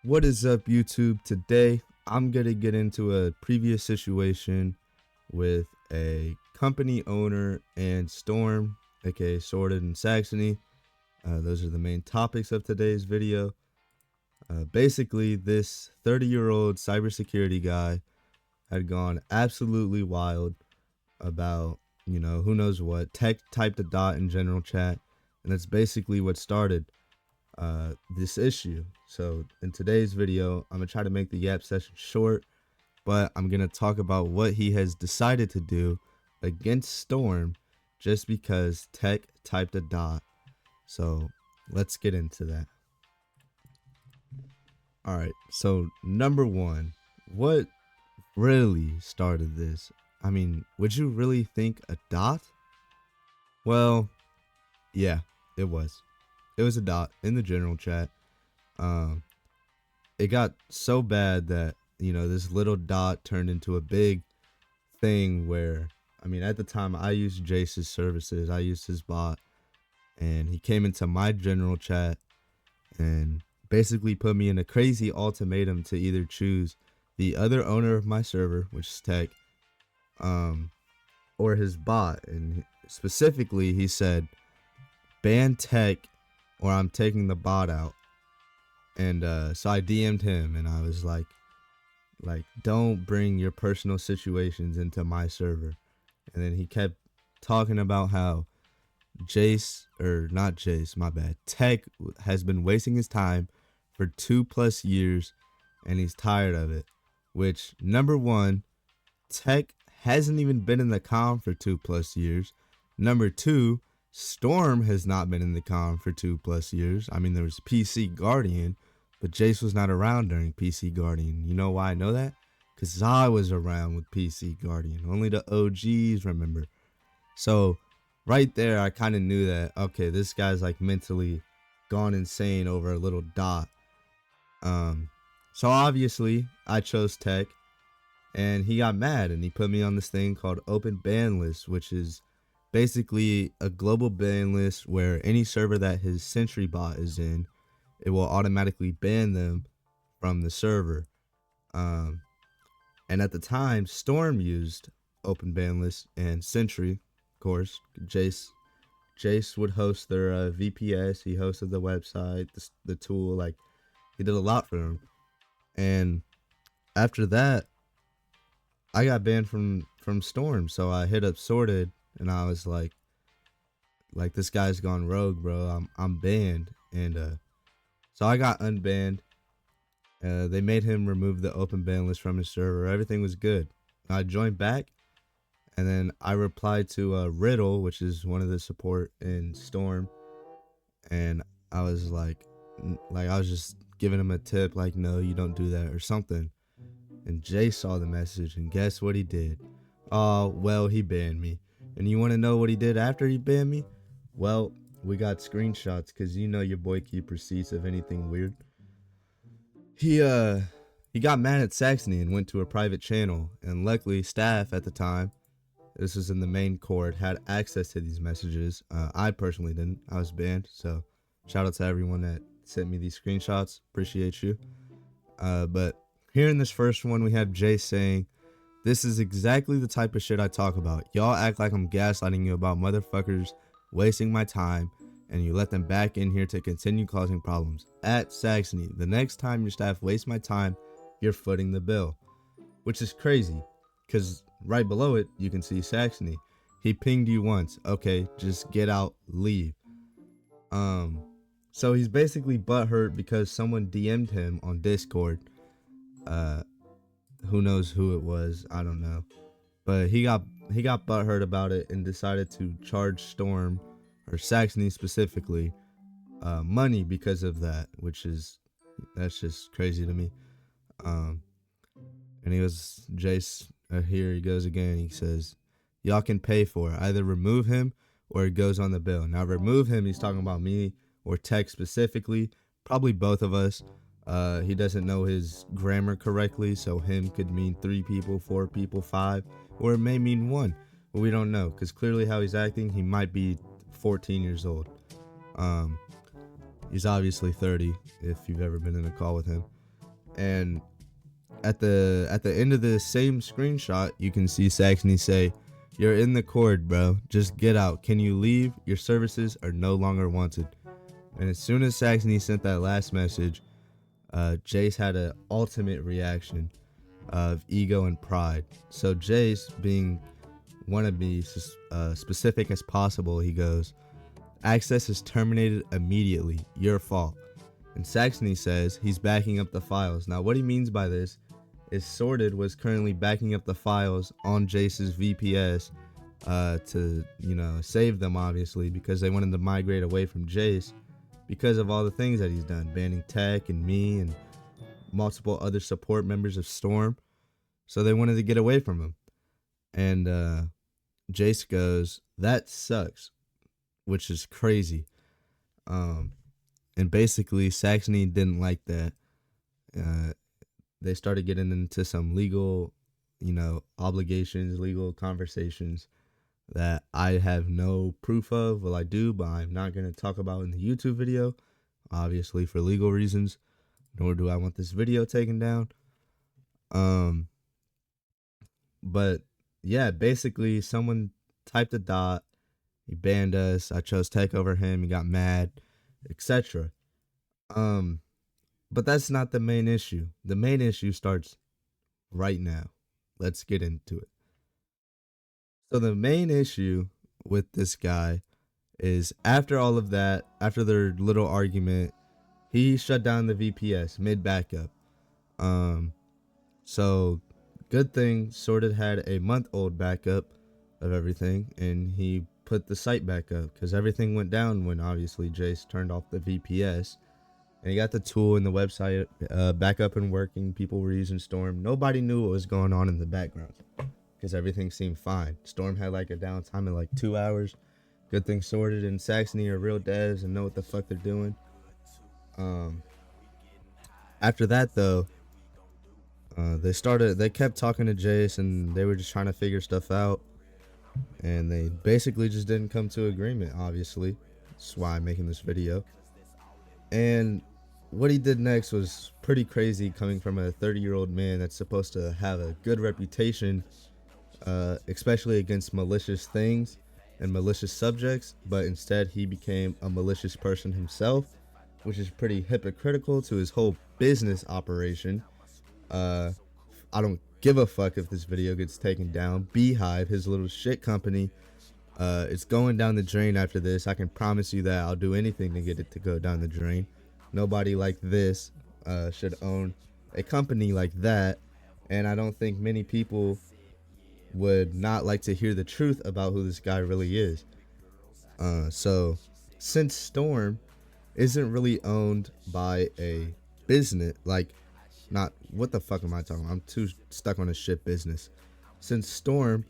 What is up, YouTube? Today, I'm going to get into a previous situation with a company owner and Storm, aka Sorted and Saxony. Those are the main topics of today's video. Basically, this 30-year-old cybersecurity guy had gone absolutely wild about, who knows what. Tech typed a dot in general chat, and that's basically what started this issue. So in today's video, I'm gonna try to make the Yap session short, but I'm gonna talk about what he has decided to do against Storm just because Tech typed a dot. So let's get into that. All right, so number one, what really started this? I mean, would you really think a dot? Well, yeah, it was. It was a dot in the general chat. It got so bad that, this little dot turned into a big thing where, at the time I used Jace's services, I used his bot, and he came into my general chat and basically put me in a crazy ultimatum to either choose the other owner of my server, which is Tech, or his bot. And specifically, he said, ban Tech or I'm taking the bot out. And so I DM'd him and I was like, don't bring your personal situations into my server. And then he kept talking about how Tech has been wasting his time for 2+ years and he's tired of it. Which, number one, Tech hasn't even been in the com for 2+ years. Number two, Storm has not been in the com for 2+ years. There was PC Guardian, but Jace was not around during PC Guardian. You know why I know that? Because I was around with PC Guardian. Only the OGs remember. So right there, I kind of knew that, okay, this guy's like mentally gone insane over a little dot. So obviously, I chose Tech, and he got mad, and he put me on this thing called Open Ban List, which is basically a global ban list where any server that his Sentry bot is in, it will automatically ban them from the server. And at the time, Storm used Open Ban List and Sentry, of course. Jace would host their VPS. He hosted the website, the tool. Like, he did a lot for them. And after that, I got banned from Storm. So I hit up Sorted, and I was like, this guy's gone rogue, bro. I'm banned. And so I got unbanned. They made him remove the open ban list from his server. Everything was good. I joined back, and then I replied to Riddle, which is one of the support in Storm, and I was like I was just giving him a tip, like, no, you don't do that or something. And Jay saw the message, and guess what he did? Oh, well, he banned me. And you want to know what he did after he banned me? Well, we got screenshots, because your boy keep receipts of anything weird. He got mad at Saxony and went to a private channel, and luckily staff at the time, this was in the main court, had access to these messages. I personally didn't. I was banned, so shout out to everyone that sent me these screenshots. Appreciate you. But here in this first one, we have Jay saying, "This is exactly the type of shit I talk about. Y'all act like I'm gaslighting you about motherfuckers wasting my time, and you let them back in here to continue causing problems. At Saxony, the next time your staff wastes my time, you're footing the bill." Which is crazy, because right below it, you can see Saxony. He pinged you once. Okay, just get out, leave. So he's basically butthurt because someone DM'd him on Discord. Who knows who it was? I don't know. But he got butthurt about it and decided to charge Storm, or Saxony specifically, money because of that, that's just crazy to me. And Jace, here he goes again. He says, y'all can pay for it. Either remove him or it goes on the bill. Now, remove him, he's talking about me or Tech specifically, probably both of us. He doesn't know his grammar correctly, so him could mean 3 people, 4 people, 5, or it may mean 1. But we don't know, because clearly how he's acting, he might be 14 years old. He's obviously 30, if you've ever been in a call with him. And at the end of the same screenshot, you can see Saxony say, "You're in the cord, bro. Just get out. Can you leave? Your services are no longer wanted." And as soon as Saxony sent that last message, Jace had an ultimate reaction of ego and pride. So Jace, being want to be specific as possible, he goes, "Access is terminated immediately. Your fault." And Saxony says he's backing up the files. Now, what he means by this is Sorted was currently backing up the files on Jace's VPS to, save them, obviously, because they wanted to migrate away from Jace because of all the things that he's done, banning Tech and me and multiple other support members of Storm. So they wanted to get away from him. And Jace goes, "That sucks," which is crazy. And basically, Saxony didn't like that. They started getting into some legal, obligations, legal conversations that I have no proof of. Well, I do, but I'm not going to talk about in the YouTube video, obviously for legal reasons, nor do I want this video taken down. But yeah, basically someone typed a dot, he banned us, I chose Tech over him, he got mad, etc. But that's not the main issue. The main issue starts right now. Let's get into it. So the main issue with this guy is after all of that, after their little argument, he shut down the VPS mid backup. So good thing Sorted had a month-old backup of everything, and he put the site back up because everything went down when obviously Jace turned off the VPS. And he got the tool and the website back up and working. People were using Storm. Nobody knew what was going on in the background because everything seemed fine. Storm had like a downtime of like 2 hours. Good thing Sorted and Saxony are real devs and know what the fuck they're doing. After that though, they kept talking to Jace and they were just trying to figure stuff out. And they basically just didn't come to agreement, obviously. That's why I'm making this video. And what he did next was pretty crazy, coming from a 30-year-old man that's supposed to have a good reputation, especially against malicious things and malicious subjects, but instead he became a malicious person himself, which is pretty hypocritical to his whole business operation. I don't give a fuck if this video gets taken down. Beehive, his little shit company, it's going down the drain after this. I can promise you that. I'll do anything to get it to go down the drain. Nobody like this should own a company like that, and I don't think many people would not like to hear the truth about who this guy really is. So since Storm isn't really owned by a business, like, not, what the fuck am I talking about? I'm too stuck on a shit business. Since Storm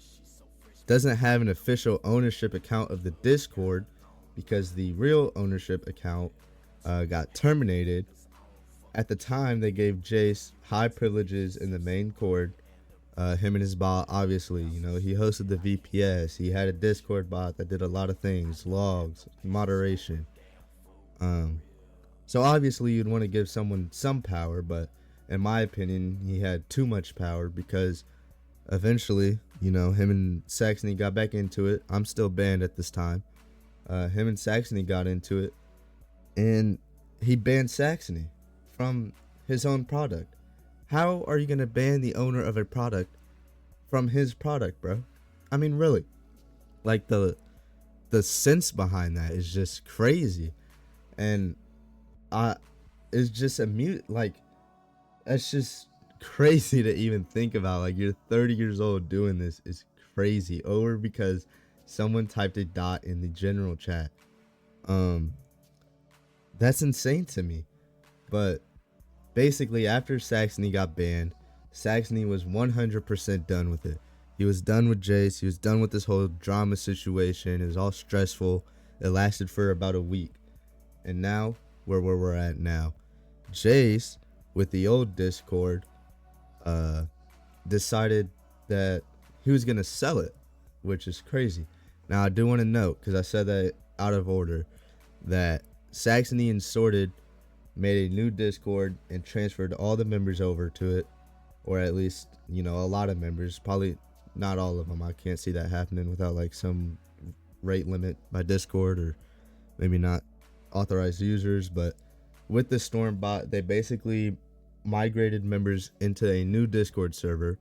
doesn't have an official ownership account of the Discord, because the real ownership account got terminated. At the time, they gave Jace high privileges in the main cord. Him and his bot, obviously, he hosted the VPS. He had a Discord bot that did a lot of things, logs, moderation. So obviously, you'd want to give someone some power, but in my opinion, he had too much power because eventually, him and Saxony got back into it. I'm still banned at this time. Him and Saxony got into it, and he banned Saxony from his own product. How are you going to ban the owner of a product from his product, bro? I mean, really. Like, the sense behind that is just crazy. And it's just that's just crazy to even think about. Like, you're 30 years old doing this is crazy over because someone typed a dot in the general chat. That's insane to me. But basically, after Saxony got banned, Saxony was 100% done with it. He was done with Jace. He was done with this whole drama situation. It was all stressful. It lasted for about a week. And now where we're at now, Jace, with the old Discord, decided that he was gonna sell it, which is crazy. Now, I do want to note, because I said that out of order, that Saxony and Sorted made a new Discord and transferred all the members over to it, or at least, a lot of members, probably not all of them. I can't see that happening without like some rate limit by Discord, or maybe not authorized users. But with the Storm bot, they basically migrated members into a new Discord server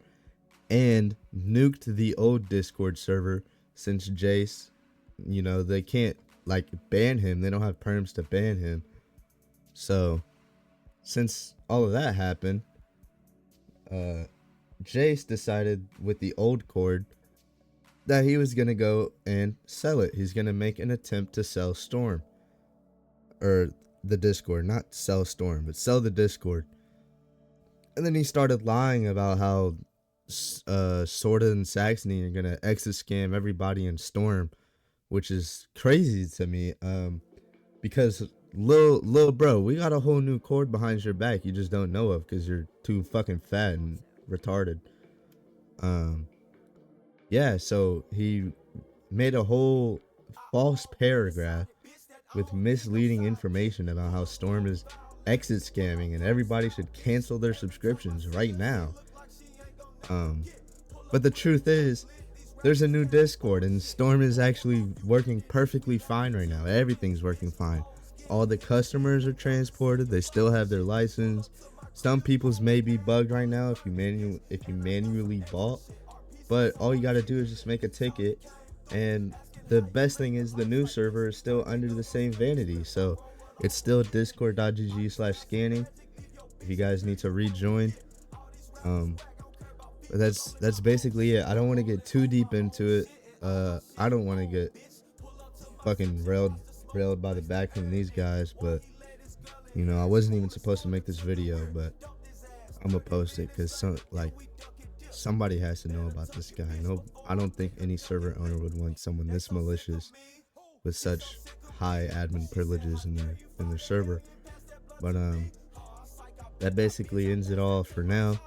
and nuked the old Discord server, since Jace, they can't like ban him. They don't have perms to ban him. So since all of that happened, Jace decided with the old cord that he was going to go and sell it. He's going to make an attempt to sell Storm, or the Discord, not sell Storm, but sell the Discord. And then he started lying about how Sorta and Saxony are going to exit scam everybody in Storm, which is crazy to me. Because Lil bro, we got a whole new cord behind your back you just don't know of because you're too fucking fat and retarded. Yeah, so he made a whole false paragraph with misleading information about how Storm is exit scamming and everybody should cancel their subscriptions right now. But the truth is, there's a new Discord and Storm is actually working perfectly fine right now. Everything's working fine. All the customers are transported. They still have their license. Some people's may be bugged right now if you manually bought, but all you gotta do is just make a ticket. And the best thing is the new server is still under the same vanity, so it's still discord.gg/scanning if you guys need to rejoin. But that's basically it. I don't want to get too deep into it. I don't want to get fucking railed by the back from these guys, but I wasn't even supposed to make this video, but I'm gonna post it because somebody has to know about this guy. No, I don't think any server owner would want someone this malicious with such high admin privileges in their server. But that basically ends it all for now.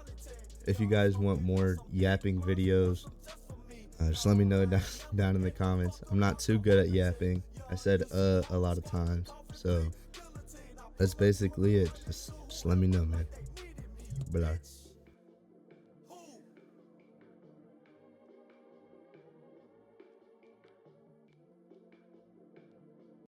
If you guys want more yapping videos, just let me know down in the comments. I'm not too good at yapping. I said a lot of times, so that's basically it. Just let me know, man. But